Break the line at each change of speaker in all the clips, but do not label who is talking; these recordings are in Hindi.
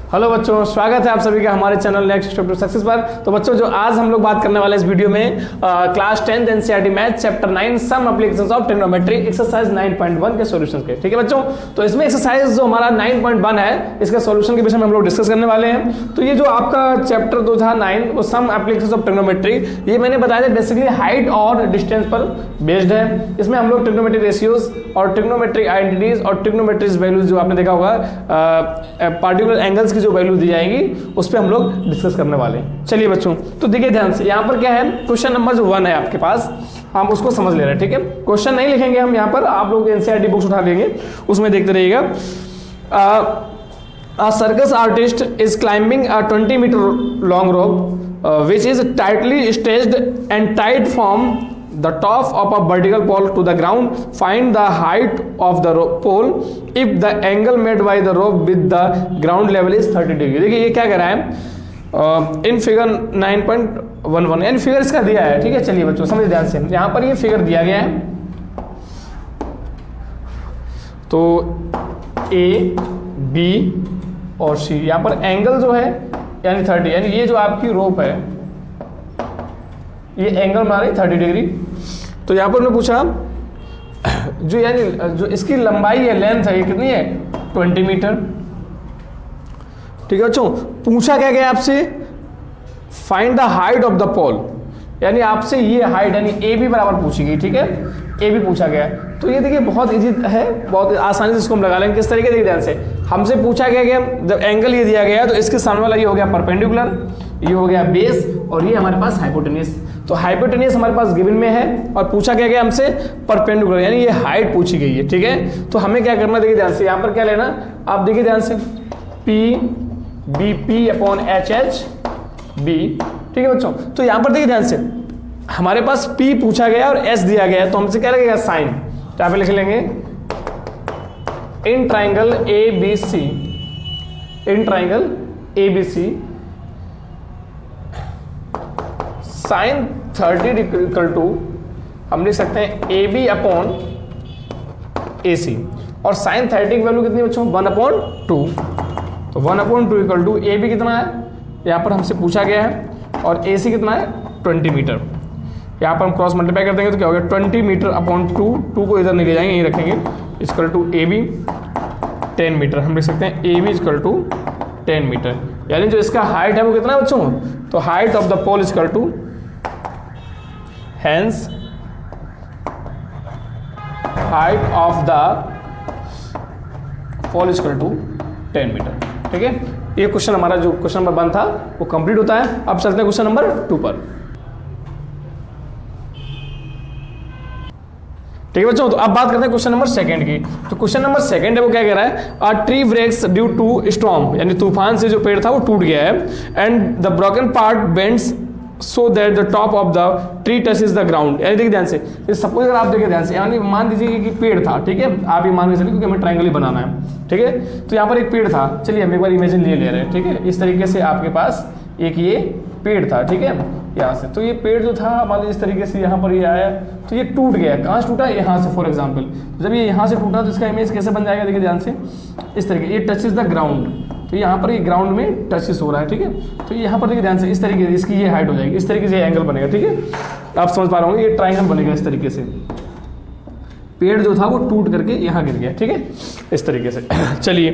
हेलो बच्चों, स्वागत है आप सभी का हमारे channel next step to success पर। तो बच्चों, जो आज हम लोग बात करने वाले इस वीडियो में class 10th NCERT math chapter 9 some applications of trigonometry exercise 9.1 के सॉल्यूशंस के। ठीक है बच्चों, तो इसमें एक्सरसाइज जो हमारा 9.1 है इसके सॉल्यूशन के विषय में हम लोग डिस्कस करने वाले हैं। तो ये जो आपका चैप्टर 2 था 9 वो सम एप्लीकेशंस ऑफ ट्रिग्नोमेट्री, ये मैंने बताया था बेसिकली हाइट और डिस्टेंस पर बेस्ड है। इसमें हम लोग ट्रिग्नोमेट्रिक रेशियोज और ट्रिग्नोमेट्रिक आइडेंटिटीज और ट्रिग्नोमेट्रिक वैल्यूज जो आपने देखा होगा पार्टिकुलर एंगल्स जो वैल्यू दी जाएंगी उस पे हम लोग डिस्कस करने वाले हैं। चलिए बच्चों, तो देखिए ध्यान से, यहाँ पर क्या है, क्वेश्चन नंबर जो 1 है आपके पास, हम उसको समझ ले रहे हैं। ठीक है, क्वेश्चन नहीं लिखेंगे हम यहाँ पर, आप लोग एनसीईआरटी बुक्स उठा लेंगे, उसमें देखते रहिएगा। A circus artist is climbing a 20-meter long rope which is tightly staged and tied from the top of a vertical pole to the ground. Find the height of the pole if the angle made by the rope with the ground level is 30 degree। देखिए ये क्या कह रहा है इन फिगर 9.11, यानी फिगर इसका दिया है। ठीक है, चलिए बच्चों समझ ध्यान से, यहाँ पर ये फिगर दिया गया है। तो ए बी और सी, यहाँ पर एंगल जो है यानी 30, यानी ये जो आपकी रोप है ये एंगल मारे 30 डिग्री। तो यहाँ पर उन्होंने पूछा जो यानी जो इसकी लंबाई है, लेंथ है, ये कितनी है 20 मीटर। ठीक है बच्चों, पूछा क्या गया आपसे, find the height of the pole, यानी आपसे ये हाइट यानी ए बी बराबर पूछी गई। ठीक है, ए बी पूछा गया। तो ये देखिए बहुत इजी है, बहुत आसानी से इसको हम लगा लेंगे। किस तरीके देखिए ध्यान से, हमसे पूछा गया जब एंगल ये दिया गया तो इसके सामने वाला ये हो गया परपेंडिकुलर, ये हो गया बेस और ये हमारे पास हाइपोटेन्यूस। तो हाइपोटेन्यूस हमारे पास गिवन में है और पूछा क्या गया हमसे परपेंडिकुलर, यानी ये हाइट पूछी गई है। ठीक है, तो हमें क्या करना, देखिए ध्यान से, यहाँ पर क्या लेना, आप देखिए ध्यान से, P B P upon H H B. ठीक है बच्चों, तो यहाँ पर देखिए ध्यान से, हमारे पास P पूछा गया और S दिया गया है, तो हमसे क्या लगेगा साइन। तो यहाँ पे लिख लेंगे in triangle A B C, in triangle A B C sine 30 equal to, हम लिख सकते हैं ए बी अपॉन ए सी, और साइन 30 की वैल्यू कितनी बच्चों 1/2। तो 1/2 इक्वल टू ए बी कितना है यहाँ पर हमसे पूछा गया है और ए सी कितना है 20 मीटर। यहाँ पर हम क्रॉस मल्टीप्लाई कर देंगे तो क्या होगा 20 मीटर अपॉन 2 को इधर नहीं ले जाएंगे, यहीं रखेंगे, equal to A B 10 metre. हम लिख सकते हैं A B equal to 10 metre, यानी जो इसका हाइट है वो कितना है बच्चों, तो height of the pole equal to, hence height of the pole equal to 10 metre. ठीक है, ये क्वेश्चन हमारा जो क्वेश्चन नंबर 1 था वो कंप्लीट होता है। अब चलते हैं क्वेश्चन नंबर 2 पर। ठीक है बच्चों, तो अब बात करते हैं क्वेश्चन नंबर 2 की। तो क्वेश्चन नंबर 2 है वो क्या कह रहा है, a tree breaks due to storm, यानी तूफान से जो पेड़ था वो टूट गया है, and the broken part bends so that the top of the tree touches the ground. यानी देखिए ध्यान से, सपोज अगर आप देखिए ध्यान से, यानी मान लीजिए कि पेड़ था, ठीक है, आप ये मान के चलिए क्योंकि हमें ट्रायंगल ही बनाना है। ठीक है, तो यहाँ पर एक पेड़ था, चलिए हम एक बार इमेजिन ले रहे हैं। ठीक है, इस तरीके से आपके पास एक ये पेड़ था, ठीक है, यहाँ से, तो ये पेड़ जो था मान लीजिए इस तरीके से यहाँ पर ये आया तो ये टूट गया। कहाँ से टूटा, यहाँ से, फॉर एग्जांपल जब ये यहाँ से टूटा तो इसका इमेज कैसे बन जाएगा, देखिए ध्यान से, इस तरीके, ये टचेस द ग्राउंड, तो यहाँ पर ये ग्राउंड में टचेस हो रहा है। ठीक है, तो यहाँ पर देखिए ध्यान से, इस तरीके से इसकी ये हाइट हो जाएगी, इस तरीके से एंगल बनेगा। ठीक है, आप समझ पा रहे होंगे, ये ट्राइंगल बनेगा इस तरीके से, पेड़ जो था वो टूट करके यहाँ गिर गया। ठीक है, इस तरीके से। चलिए,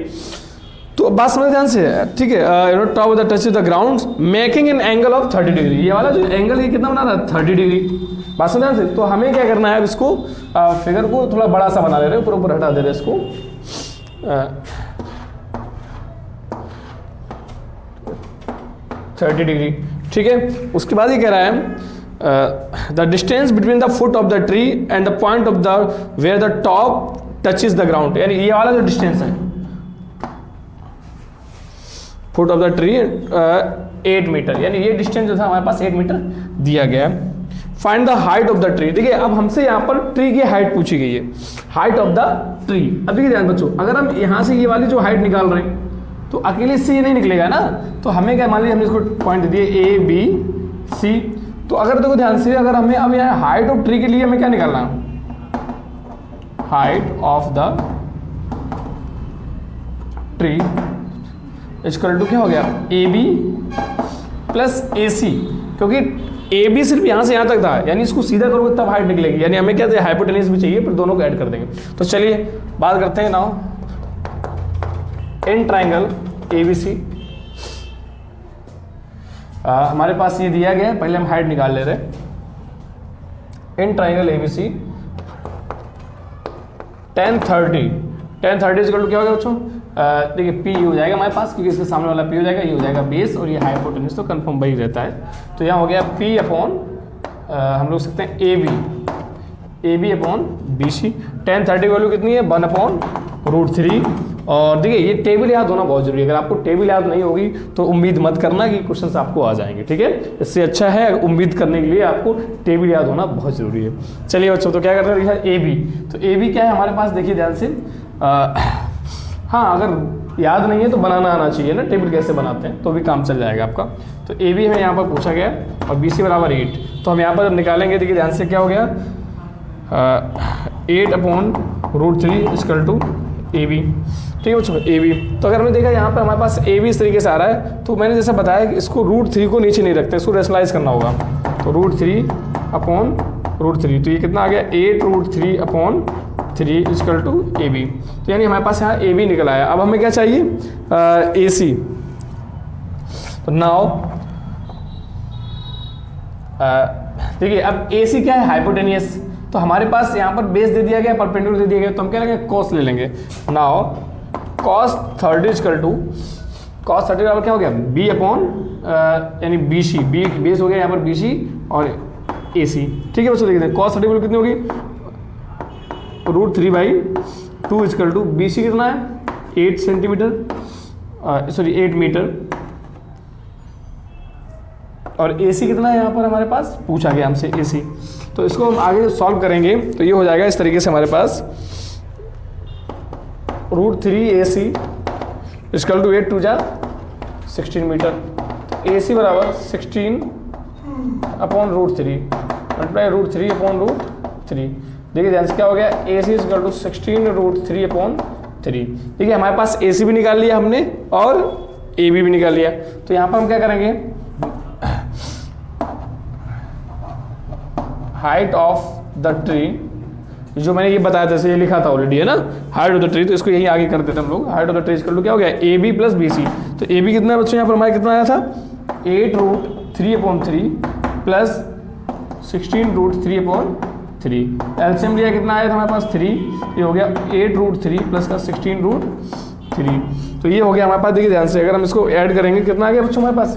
तो बात समझ ध्यान से, ठीक है, top of the touch the ground making an angle of 30 degree. ये वाला जो एंगल ये कितना बना रहा है 30 डिग्री। बात समझ ध्यान से, तो हमें क्या करना है, अब इसको फिगर को थोड़ा बड़ा सा बना ले रहे हैं, ऊपर ऊपर हटा दे रहे हैं इसको, 30 डिग्री। ठीक है, उसके बाद ये कह रहा है the distance between the foot of the tree and the point of the where the top touches the ground, यानी ये वाला जो डिस्टेंस है foot of the tree 8 metre, यानी ये डिस्टेंस जो था हमारे पास 8 मीटर दिया गया है। Find the height of the tree, देखिए अब हमसे यहाँ पर ट्री की हाइट पूछी गई है, हाइट ऑफ द ट्री। अब देखिए ध्यान बच्चों, अगर हम यहाँ से ये वाली जो हाइट निकाल रहे हैं तो अकेले इससे ये नहीं निकलेगा ना, तो हमें क्या, मान लीजिए हमने इसको पॉइंट दिए ए बी सी, तो अगर देखो ध्यान से, अगर हमें अब यहाँ हाइट ऑफ ट्री के लिए हमें क्या निकालना है, height of the tree equal to क्या हो गया ए बी प्लस ए सी, क्योंकि ए बी सिर्फ यहाँ से यहाँ तक था, यानी इसको सीधा करोगे तब हाइट निकलेगी, यानी हमें क्या चाहिए हाइपोटेन्यूज भी चाहिए, फिर दोनों को ऐड कर देंगे। तो चलिए बात करते हैं now in triangle A B C. हमारे पास ये दिया गया है, पहले हम हाइट निकाल ले रहे हैं। In triangle A B C 1030 equal to क्या होगा बच्चों, देखिए पी हो जाएगा हमारे पास, क्योंकि इसके सामने वाला पी हो जाएगा, ये हो जाएगा बेस और ये हाइपोटेन्यूज, तो कंफर्म वही रहता है। तो यहाँ हो गया पी अपॉन हम लोग सकते हैं A B upon B C. 1030 की वैल्यू कितनी है 1/√3। और देखिए ये टेबल याद होना बहुत जरूरी है, अगर आपको टेबल याद नहीं होगी तो उम्मीद मत करना कि क्वेश्चंस आपको आ जाएंगे, ठीक है। इससे अच्छा है उम्मीद करने के लिए आपको टेबल याद होना बहुत जरूरी है। चलिए बच्चों, तो क्या करते हैं ए बी, तो ए बी क्या है हमारे पास, देखिए ध्यान से, हाँ अगर याद नहीं है तो बनाना आना चाहिए ना, टेबल कैसे बनाते हैं तो भी काम चल जाएगा आपका। तो ए बी हमें यहाँ पर पूछा गया और बी सी बराबर 8, तो हम यहाँ पर जब निकालेंगे देखिए ध्यान से क्या हो गया 8/√3 इक्वल टू ए बी, ठीक है बच्चों ए बी। तो अगर हमने देखा यहाँ पर हमारे पास ए बी इस तरीके से आ रहा है, तो मैंने जैसा बताया कि इसको √3 को नीचे नहीं रखते, इसको रेशनलाइज करना होगा। तो √3/√3, तो ये कितना आ गया 8√3/3 इक्वल टू ए बी। तो यानी हमारे पास यहाँ ए बी निकल आया। अब हमें क्या चाहिए ए सी। तो नाउ देखिए अब ए सी क्या है हाइपोटेनियस, तो हमारे पास यहाँ पर बेस दे दिया गया, परपेंडिकुलर दे दिया गया, तो हम क्या लेंगे कॉस ले लेंगे। Now cos 30 equal to cos 30 बराबर क्या हो गया बी अपॉन यानी बी सी, बी बेस हो गया यहाँ पर बी सी और ए सी, ठीक है बच्चों। देखते हैं cos 30 वैल्यू कितनी होगी √3/2 इक्वल टू बी सी कितना है 8 सेंटीमीटर, सॉरी 8 मीटर, और ए सी कितना है यहाँ पर हमारे पास पूछा गया हमसे ए सी। तो इसको हम आगे सॉल्व करेंगे तो ये हो जाएगा इस तरीके से हमारे पास √3AC इक्वल टू 8 2 जा 16 मीटर, ए सी बराबर 16/√3 मल्टीप्लाई √3/√3। देखिए ध्यान से क्या हो गया ए सी इक्वल टू 16√3/3। ठीक है हमारे पास ए सी भी निकाल लिया हमने और ए बी भी निकाल लिया। तो यहाँ पर हम क्या करेंगे हाइट ऑफ द ट्री, जो मैंने ये बताया था ये लिखा था ऑलरेडी है ना हाइट ऑफ द ट्री, तो इसको यही आगे कर देते हम लोग। Height of the tree equal to क्या हो गया A B plus B C. तो ए बी कितना है बच्चों यहाँ पर हमारे कितना आया था 8√3/3 प्लस 16√3/3। एलसीएम लिया कितना आया था हमारे पास 3, ये हो गया 8√3 प्लस का 16√3। तो ये हो गया हमारे पास। देखिए ध्यान से अगर हम इसको ऐड करेंगे कितना आ गया बच्चों हमारे पास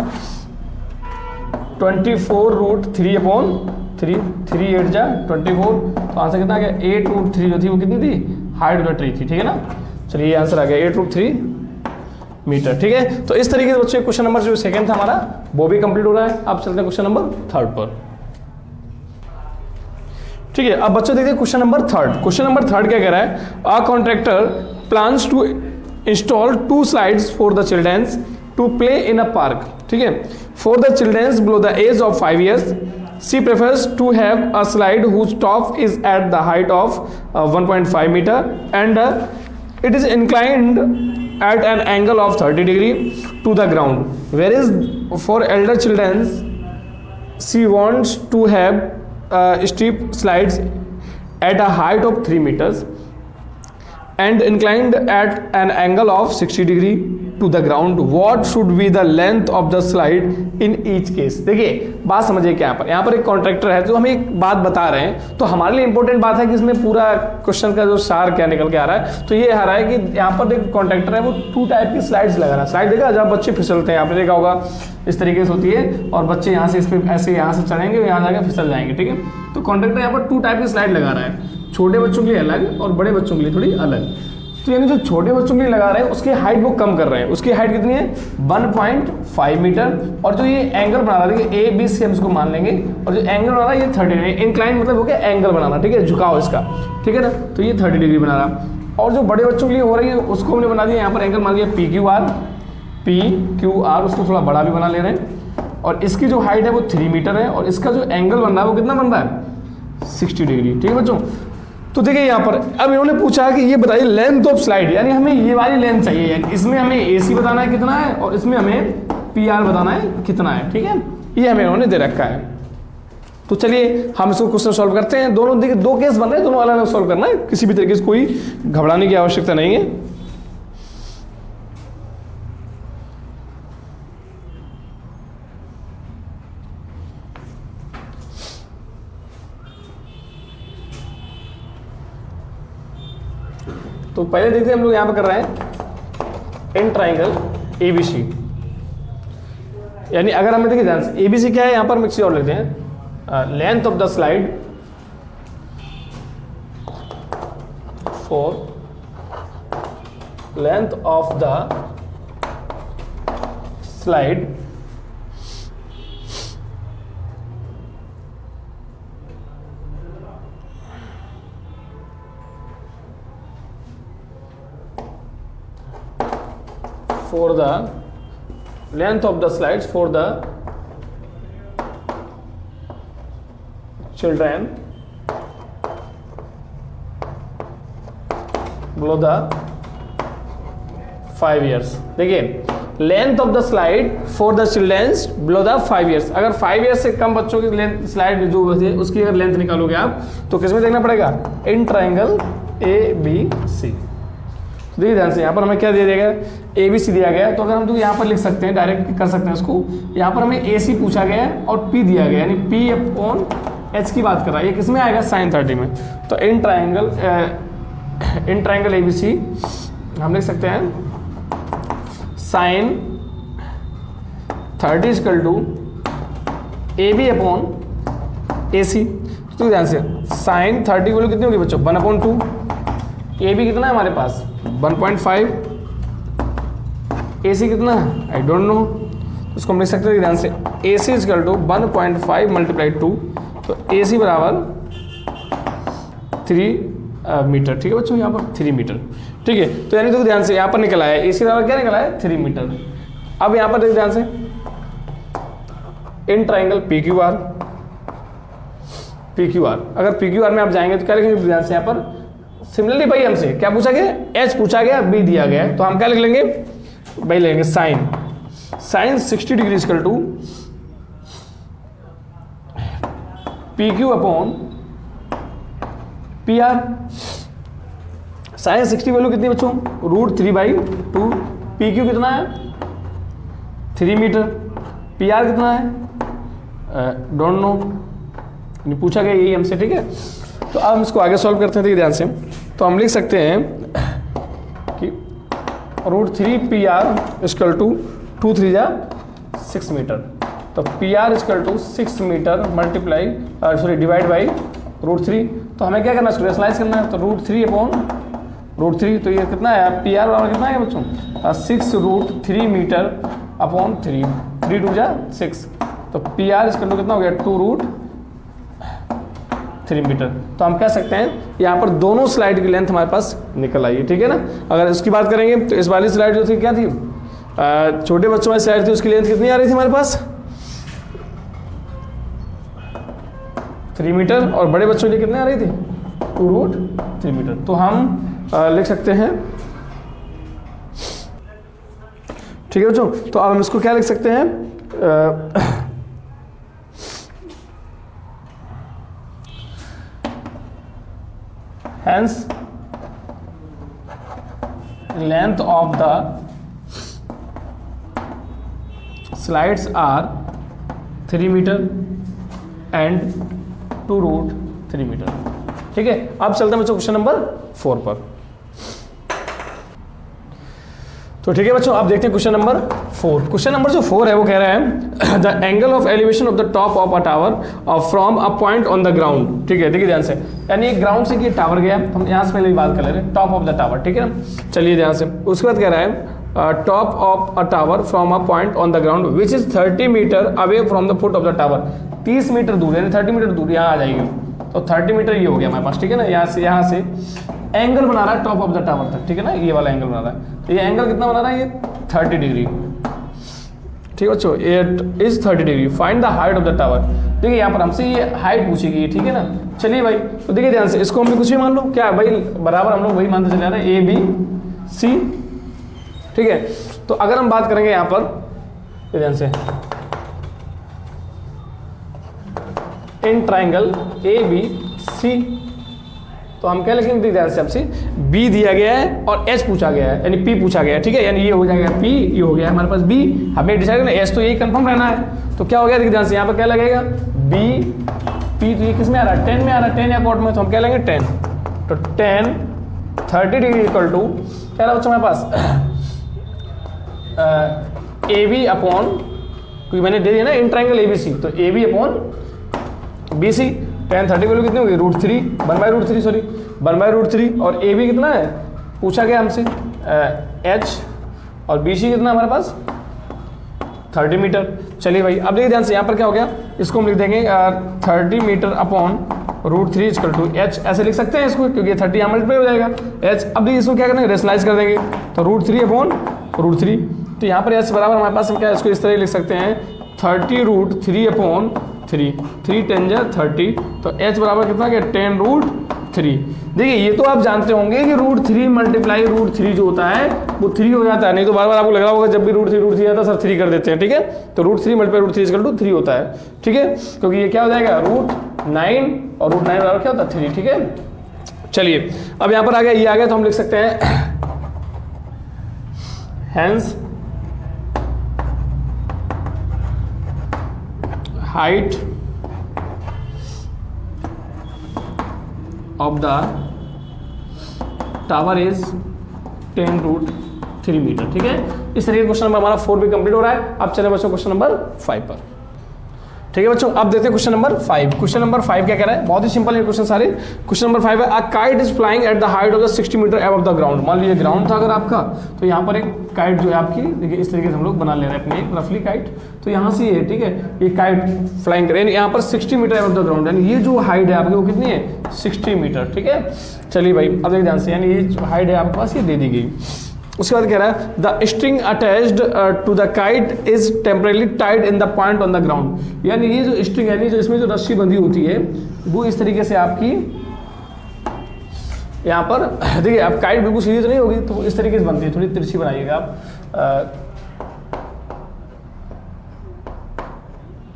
24√3/3, 3 8 जा 24। तो आंसर कितना आ गया 8√3 जो थी वो कितनी थी हाइट ऑफ द ट्री थी। ठीक है ना, चलिए ये आंसर आ गया 8√3 मीटर। ठीक है, तो इस तरीके से बच्चों क्वेश्चन नंबर जो सेकंड था हमारा वो भी कंप्लीट हो रहा है। अब चलते हैं क्वेश्चन नंबर थर्ड पर। ठीक है, अब बच्चों देखते हैं question number third. Question number third क्या कह रहा है a contractor plans to install 2 slides for the childrens to play in a park. ठीक है, for the childrens below the age of 5 years she prefers to have a slide whose top is at the height of 1.5 meter and it is inclined at an angle of 30 degree to the ground, whereas for elder children she wants to have steep slides at a height of 3 meters and inclined at an angle of 60 degree to the ground. What should be the length of the slide in each case? देखिए बात समझिए क्या यहाँ पर एक कॉन्ट्रैक्टर है जो हमें एक बात बता रहे हैं, तो हमारे लिए इंपॉर्टेंट बात है कि इसमें पूरा क्वेश्चन का जो सार क्या निकल के आ रहा है। तो ये आ रहा है कि यहाँ पर एक कॉन्ट्रैक्टर है वो 2 टाइप की स्लाइड्स लगा रहा है। स्लाइड देखा जब बच्चे फिसलते हैं आपने देखा होगा इस तरीके से होती है और बच्चे यहाँ से इस पर ऐसे यहाँ से चढ़ेंगे यहाँ जाकर फिसल जाएंगे। ठीक है, तो कॉन्ट्रैक्टर यहाँ पर 2 टाइप की स्लाइड लगा रहा है, छोटे बच्चों के लिए अलग और बड़े बच्चों के लिए थोड़ी अलग। तो यानी जो छोटे बच्चों के लिए लगा रहे हैं उसकी हाइट वो कम कर रहे हैं। उसकी हाइट कितनी है 1.5 मीटर और जो ये एंगल बना रहा है देखिए ए बी सी हम इसको मान लेंगे और जो एंगल बना रहा है ये 30 डिग्री। इंक्लाइन मतलब हो गया एंगल बनाना, ठीक है झुकाव इसका, ठीक है ना। तो ये 30 डिग्री बना रहा और जो बड़े बच्चों के लिए हो रही है उसको हमने बना दिया यहाँ पर एंगल मान लिया PQR, उसको थोड़ा बड़ा भी बना ले रहे हैं और इसकी जो हाइट है वो 3 मीटर है और इसका जो एंगल बन रहा है वो कितना बन रहा है 60 डिग्री। ठीक है बच्चों, तो देखिए यहाँ पर अब इन्होंने पूछा कि ये बताइए लेंथ ऑफ स्लाइड, यानी हमें ये वाली लेंथ चाहिए है, इसमें हमें AC बताना है कितना है और इसमें हमें PR बताना है कितना है, ठीक है, ये हमें इन्होंने दे रखा है। तो चलिए हम इसको क्वेश्चन सॉल्व करते हैं। दोनों देखिए 2 केस बन रहे हैं, दोनों अलग अलग सॉल्व करना है, किसी भी तरीके से कोई घबराने की आवश्यकता नहीं है। तो पहले देखते हैं हम लोग यहां पर कर रहे हैं इन ट्राइंगल ABC, यानी अगर हमें देखिए ध्यान से ABC क्या है, यहां पर मिक्सी और लेते हैं length of the slide for length of the slide for the length of the slides for the children below the 5 years। देखिए length of the slide for the childrens below the 5 years, अगर 5 years से कम बच्चों की लेंथ स्लाइड जो है उसकी अगर लेंथ निकालोगे आप तो किसमें देखना पड़ेगा, इन ट्राइंगल ABC। देखिए ध्यान से यहाँ पर हमें क्या दिया गया, ABC दिया गया, तो अगर हम तो यहाँ पर लिख सकते हैं, डायरेक्ट कर सकते हैं इसको। यहाँ पर हमें AC पूछा गया है और P दिया गया, यानी P/H की बात कर रहा है, ये किसमें आएगा sin 30 में। तो इन ट्राइंगल ABC हम लिख सकते हैं sin 30 इक्वल टू AB/AC। तो ध्यान से sin 30 की वैल्यू कितनी होगी बच्चों, 1/2। AB कितना है हमारे पास 1.5, AC कितना है आई डोंट नो, उसको हम लिख सकते हैं ध्यान से AC इक्वल टू 1.5 मल्टीप्लाई 2, तो AC बराबर 3 मीटर, ठीक है बच्चों, यहाँ पर 3 मीटर, ठीक है। तो यानी देखो ध्यान से यहाँ पर निकला है AC बराबर क्या निकला है 3 मीटर। अब यहाँ पर देखो ध्यान से इन ट्राइंगल PQR, अगर PQR में आप जाएंगे तो क्या लिखेंगे ध्यान से, यहाँ पर सिमिलरली भाई हमसे क्या पूछा गया, H पूछा गया, B दिया गया है, तो हम क्या लिख लेंगे भाई, लेंगे sine 60 degree equal to PQ/PR। Sine 60 value कितनी बच्चों, √3/2। PQ कितना है 3 मीटर, PR कितना है डोंट नो, पूछा गया यही हमसे, ठीक है। तो अब हम इसको आगे सॉल्व करते हैं, देखिए ध्यान से। तो हम लिख सकते हैं कि √3PR इक्वल टू 2 3 जा 6 मीटर, तो PR equal to 6 metre multiply divide by √3। तो हमें क्या करना है, इसको रेशनलाइज करना है, तो √3/√3, तो ये कितना है PR बराबर कितना है बच्चों 6 √3 मीटर अपॉन 3, 3 2 जा 6, तो PR इक्वल टू कितना हो गया 2√3 मीटर। तो हम कह सकते हैं यहाँ पर दोनों स्लाइड की लेंथ हमारे पास निकल आई है, ठीक है ना। अगर इसकी बात करेंगे तो इस वाली स्लाइड जो थी क्या थी, छोटे बच्चों वाली स्लाइड थी, उसकी लेंथ कितनी आ रही थी हमारे पास 3 मीटर, और बड़े बच्चों की कितनी आ रही थी 2√3 मीटर। तो हम लिख सकते हैं, ठीक है बच्चों। तो अब हम इसको क्या लिख सकते हैं, hence length of the slides are 3 metre and 2√3 metre, ठीक है। अब चलते हैं बच्चों क्वेश्चन नंबर 4 पर। तो ठीक है बच्चों, आप देखते हैं क्वेश्चन नंबर 4। क्वेश्चन नंबर जो 4 है वो कह रहा है the angle of elevation of the top of a tower from a point on the ground, ठीक है। देखिए ध्यान से, यानी ग्राउंड से ये टावर गया, हम यहाँ से पहले बात कर ले रहे हैं टॉप ऑफ द टावर, ठीक है ना। चलिए ध्यान से, उसके बाद कह रहा है top of a tower from a point on the ground which is 30 metre away from the foot of the tower. 30 metre दूर, यानी 30 मीटर दूर यहाँ आ जाएगी, तो 30 मीटर ये हो गया हमारे पास, ठीक है ना। यहाँ से एंगल बना रहा है टॉप ऑफ द टावर तक, ठीक है ना, ये वाला एंगल बना रहा है। तो ये एंगल कितना बना रहा है, ये 30 डिग्री, ठीक है बच्चों, it is 30 degree. Find the height of the tower. देखिए यहाँ पर हमसे ये हाइट पूछी गई है, ठीक है ना। चलिए भाई, तो देखिए ध्यान से, इसको हम कुछ भी मान लो, क्या भाई बराबर हम लोग वही मानते चले जा रहे हैं, ABC, ठीक है। तो अगर हम बात करेंगे यहाँ पर ध्यान से, इन ट्राइंगल ABC, तो हम क्या लिखेंगे ध्यान से, आपसे B दिया गया है और H पूछा गया है, यानी P पूछा गया है, ठीक है। यानी ये हो जाएगा P, ये हो गया हमारे पास B, हमें डिसाइड करना H तो यही कंफर्म रहना है। तो क्या हो गया, देखिए ध्यान से, यहाँ पर क्या लगेगा B P, तो ये किस में आ रहा है, 10 में आ रहा है, 10 या कॉट में, तो हम क्या लेंगे 10, तो 10 30 डिग्री इक्वल टू क्या रहा बच्चों हमारे पास AB अपॉन, क्योंकि मैंने दे दिया ना इन ट्राइंगल ABC, तो AB अपॉन BC, 10 30 वैल्यू कितनी होगी, √3, 1/√3 सॉरी 1/√3, और AB कितना है पूछा गया हमसे H, और BC कितना हमारे पास 30 मीटर। चलिए भाई, अब देखिए ध्यान से, यहाँ पर क्या हो गया, इसको हम लिख देंगे 30 metre upon √3 equal to H, ऐसे लिख सकते हैं इसको, क्योंकि 30 यहाँ मल्टीप्लाई हो जाएगा H। अब देखिए इसको क्या करेंगे, रेशनलाइज कर देंगे, तो √3 अपॉन √3, तो यहाँ पर H बराबर हमारे पास हम क्या इसको इस तरह लिख सकते हैं 30√3 अपॉन 3, 3 10 जा 30, तो H बराबर कितना गया 10√3। देखिए ये तो आप जानते होंगे कि √3 मल्टीप्लाई √3 जो होता है वो 3 हो जाता है, नहीं तो बार बार आपको लग रहा होगा जब भी √3 आता है सर 3 कर देते हैं, ठीक है। तो √3 मल्टीप्लाई √3 इक्वल टू 3 होता है, ठीक है, क्योंकि ये क्या हो जाएगा √9, और √9 बराबर क्या होता है 3, ठीक है। चलिए अब यहाँ पर आ गया, ये आ गया, तो हम लिख सकते हैं hence height of the tower is 10√3 metre, ठीक है। इस तरीके क्वेश्चन नंबर हमारा 4 भी कंप्लीट हो रहा है। अब चले बच्चों क्वेश्चन नंबर 5 पर, ठीक है बच्चों। अब देखते हैं क्वेश्चन नंबर 5। क्वेश्चन नंबर 5 क्या कह रहा है, बहुत ही सिंपल है क्वेश्चन सारे। क्वेश्चन नंबर 5 है, a kite is flying at the height of the 60 metre above the ground. मान लीजिए ग्राउंड था अगर आपका, तो यहाँ पर एक काइट जो है आपकी, देखिए इस तरीके से हम लोग बना ले रहे हैं अपनी एक रफली काइट, तो यहाँ से ये, ठीक है, ये काइट फ्लाइंग करे यहाँ पर 60 मीटर अबव द ग्राउंड, यानी ये जो हाइट है आपकी वो कितनी है 60 मीटर, ठीक है। चलिए भाई अब देखिए ध्यान से, यानी ये जो हाइट है आपके पास ये दे दी गई। उसके बाद कह रहा है the string attached to the kite is temporarily tied in the point on the ground. यानी ये जो स्ट्रिंग यानी जो इसमें जो रस्सी बंधी होती है वो इस तरीके से आपकी यहाँ पर देखिए, अब काइट बिल्कुल सीधी तो नहीं होगी, तो इस तरीके से बनती है, थोड़ी तिरछी बनाइएगा आप,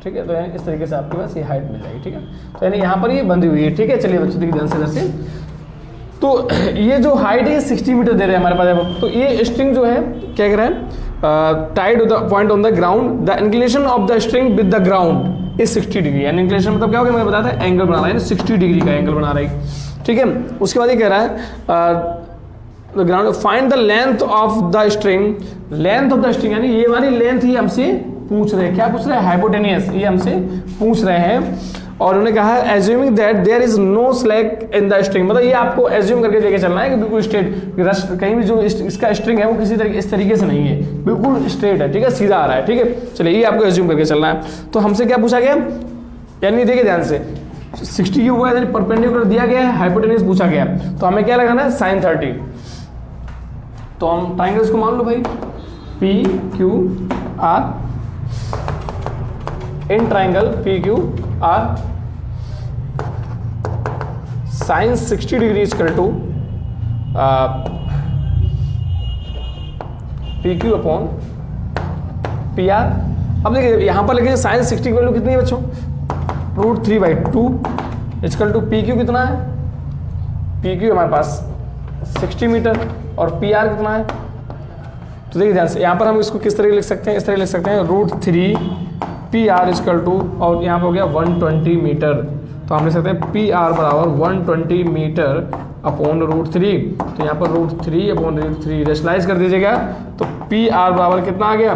ठीक है। तो यानी इस तरीके से आपके पास ये हाइट मिल जाएगी, ठीक है। तो यानी यहाँ पर ये बंधी हुई है, ठीक है। चलिए बच्चों देखिए ध्यान से रस्सी, तो ये जो हाइट है 60 मीटर दे रहे हैं हमारे पास। तो ये स्ट्रिंग जो है क्या कह रहा है, tied to the point on the ground, the inclination of the string with the ground is 60 degree. यानी इंक्लिनेशन मतलब क्या होगा, मैंने बताया था एंगल बना रहा है, 60 डिग्री का एंगल बना रहा है, ठीक है। उसके बाद ये कह रहा है the ground, find the length of the string, length of the string, यानी ये वाली लेंथ ही हमसे पूछ रहे हैं, क्या पूछ रहे हैं, हाइपोटेनियस, ये हमसे पूछ रहे हैं। और उन्होंने कहा है assuming that there is no slack in the string, मतलब ये आपको एज्यूम करके लेके चलना है कि बिल्कुल स्ट्रेट, कहीं भी जो इसका स्ट्रिंग है वो किसी तरीके इस तरीके से नहीं है, बिल्कुल स्ट्रेट है, ठीक है, सीधा आ रहा है, ठीक है। चलिए ये आपको एज्यूम करके चलना है। तो हमसे क्या पूछा गया, यानी देखिए ध्यान से 60 हुआ है, परपेंडिकुलर दिया गया है, हाइपोटेन्यूज पूछा गया, तो हमें क्या लगाना है sin 30। तो हम ट्राइंगल्स को मान लो भाई P Q R, in triangle P Q R sin 60 degree equal to P Q upon P R. अब देखिए यहां पर लिखेंगे sin 60 की वैल्यू कितनी है बच्चों, √3/2 इक्वल टू पी क्यू कितना है, पी क्यू हमारे पास 60 मीटर और पी आर कितना है। तो देखिए ध्यान से, यहाँ पर हम इसको किस तरह लिख सकते हैं, इस तरह लिख सकते हैं √3 पी आर इक्वल टू, और यहाँ पर हो गया 120 मीटर, तो हम लिख सकते हैं पी आर बराबर 120 मीटर अपॉन √3। तो यहाँ पर √3 अपॉन √3 रेशनलाइज कर दीजिएगा, तो पी आर बराबर कितना आ गया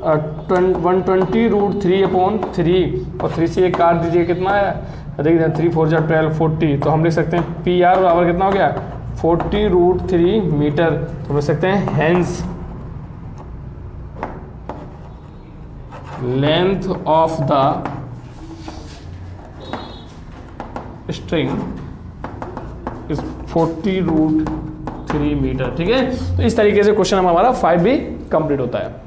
120 √3 अपॉन 3, और 3 से ये काट दीजिए कितना है, देखिए 3 4 जा 12 40, तो हम लिख सकते हैं पी आर बराबर कितना हो गया 40 √3 मीटर। तो लिख सकते हैं hence length of the string is 40 √3 metre, ठीक है। तो इस तरीके से क्वेश्चन हमारा 5 भी कंप्लीट होता है।